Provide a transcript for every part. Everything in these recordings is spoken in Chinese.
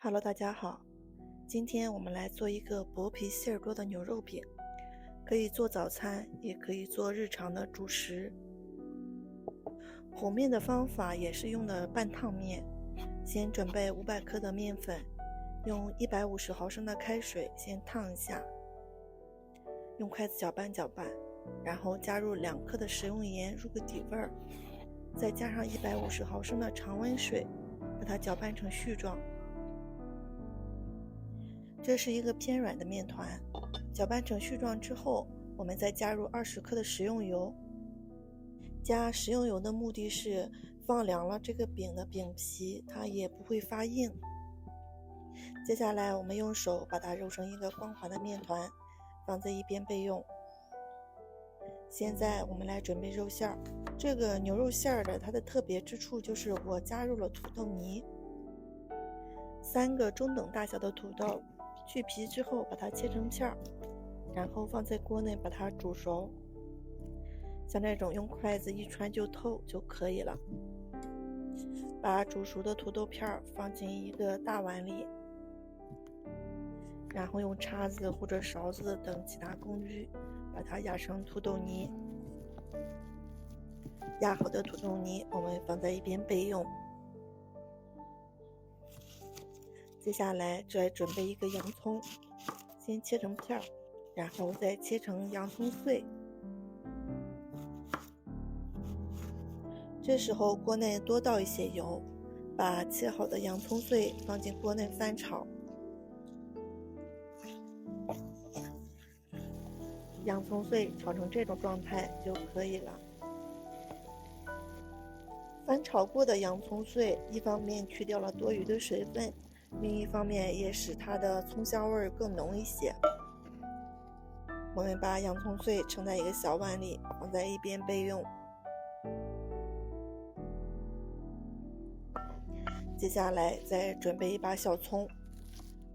Hello，大家好，今天我们来做一个薄皮馅儿多的牛肉饼，可以做早餐，也可以做日常的主食。和面的方法也是用的半烫面，先准备500克的面粉，用150毫升的开水先烫一下，用筷子搅拌搅拌，然后加入2克的食用盐入个底味儿，再加上150毫升的常温水，把它搅拌成絮状。这是一个偏软的面团，搅拌成絮状之后，我们再加入20克的食用油。加食用油的目的是放凉了这个饼的饼皮，它也不会发硬。接下来我们用手把它揉成一个光滑的面团，放在一边备用。现在我们来准备肉馅儿。这个牛肉馅儿的它的特别之处就是我加入了土豆泥，3个中等大小的土豆，去皮之后把它切成片儿，然后放在锅内把它煮熟。像这种用筷子一穿就透就可以了。把煮熟的土豆片放进一个大碗里，然后用叉子或者勺子等其他工具把它压成土豆泥。压好的土豆泥我们放在一边备用。接下来再准备一个洋葱，先切成片，然后再切成洋葱碎。这时候锅内多倒一些油，把切好的洋葱碎放进锅内翻炒。洋葱碎炒成这种状态就可以了。翻炒过的洋葱碎，一方面去掉了多余的水分，另一方面也使它的葱香味更浓一些。我们把洋葱碎盛在一个小碗里，放在一边备用。接下来再准备一把小葱，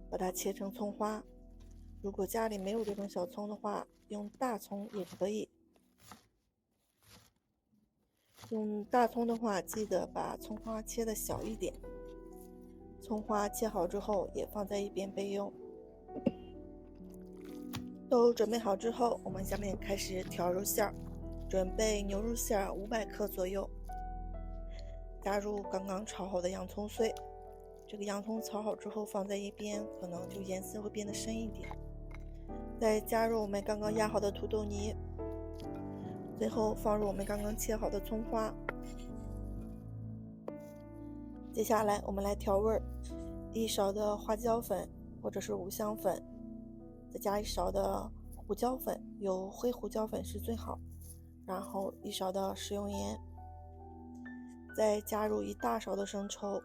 把它切成葱花。如果家里没有这种小葱的话，用大葱也可以。用大葱的话，记得把葱花切得小一点。葱花切好之后也放在一边备用。都准备好之后，我们下面开始调肉馅儿。准备牛肉馅500克左右，加入刚刚炒好的洋葱碎。这个洋葱炒好之后放在一边，可能就颜色会变得深一点。再加入我们刚刚压好的土豆泥，最后放入我们刚刚切好的葱花。接下来我们来调味儿，1勺的花椒粉或者是五香粉，再加1勺的胡椒粉，有黑胡椒粉是最好，然后1勺的食用盐，再加入1大勺的生抽，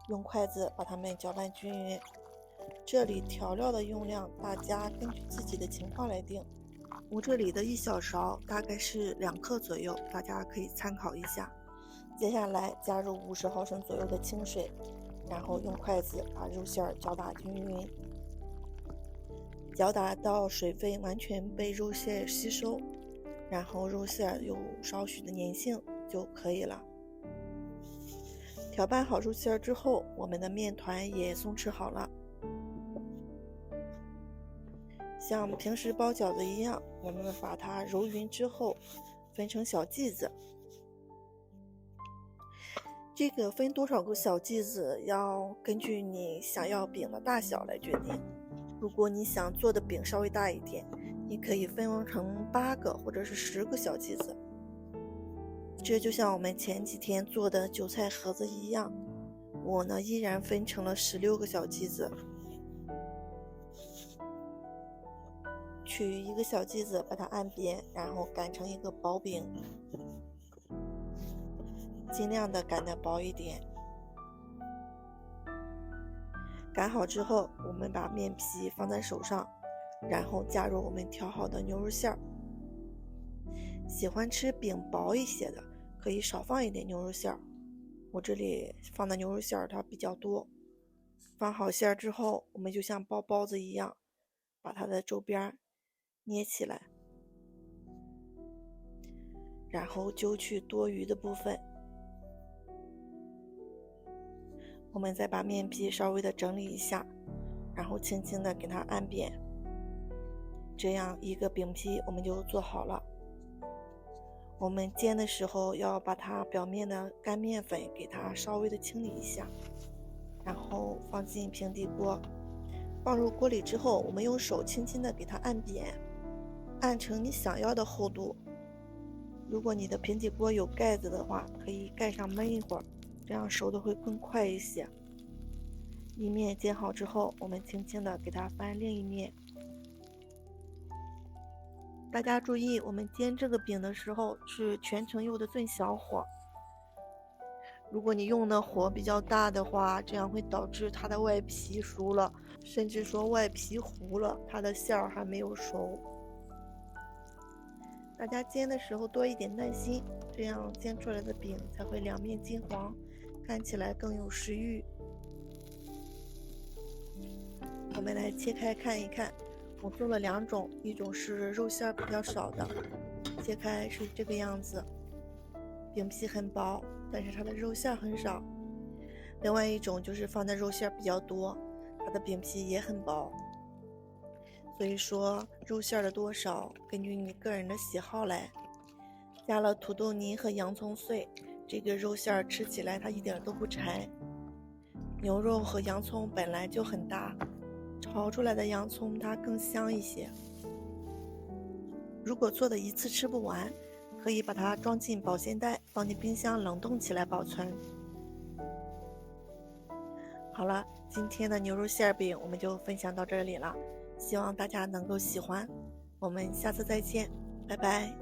用筷子把它们搅拌均匀。这里调料的用量大家根据自己的情况来定，我这里的1小勺大概是2克左右，大家可以参考一下。接下来加入50毫升左右的清水，然后用筷子把肉馅儿搅打均匀，搅打到水分完全被肉馅吸收，然后肉馅有少许的粘性就可以了。调拌好肉馅之后，我们的面团也松弛好了。像平时包饺子一样，我们把它揉匀之后分成小剂子。这个分多少个小剂子要根据你想要饼的大小来决定。如果你想做的饼稍微大一点，你可以分成8个或者是10个小剂子。这就像我们前几天做的韭菜盒子一样，我呢依然分成了16个小剂子。取一个小剂子把它按扁，然后擀成一个薄饼，尽量的擀得薄一点。擀好之后，我们把面皮放在手上，然后加入我们调好的牛肉馅儿。喜欢吃饼薄一些的，可以少放一点牛肉馅儿。我这里放的牛肉馅儿它比较多。放好馅儿之后，我们就像包包子一样，把它的周边捏起来，然后揪去多余的部分。我们再把面皮稍微的整理一下，然后轻轻的给它按扁，这样一个饼皮我们就做好了。我们煎的时候要把它表面的干面粉给它稍微的清理一下，然后放进平底锅。放入锅里之后，我们用手轻轻的给它按扁，按成你想要的厚度。如果你的平底锅有盖子的话，可以盖上焖一会儿，这样熟的会更快一些。一面煎好之后，我们轻轻的给它翻另一面。大家注意，我们煎这个饼的时候是全程用的最小火。如果你用的火比较大的话，这样会导致它的外皮熟了，甚至说外皮糊了，它的馅儿还没有熟。大家煎的时候多一点耐心，这样煎出来的饼才会两面金黄，看起来更有食欲。我们来切开看一看，我做了2种，一种是肉馅比较少的，切开是这个样子，饼皮很薄，但是它的肉馅很少。另外一种就是放的肉馅比较多，它的饼皮也很薄。所以说肉馅的多少根据你个人的喜好来。加了土豆泥和洋葱碎，这个肉馅吃起来它一点都不柴。牛肉和洋葱本来就很大，炒出来的洋葱它更香一些。如果做的一次吃不完，可以把它装进保鲜袋，放进冰箱冷冻起来保存。好了，今天的牛肉馅饼我们就分享到这里了，希望大家能够喜欢。我们下次再见，拜拜。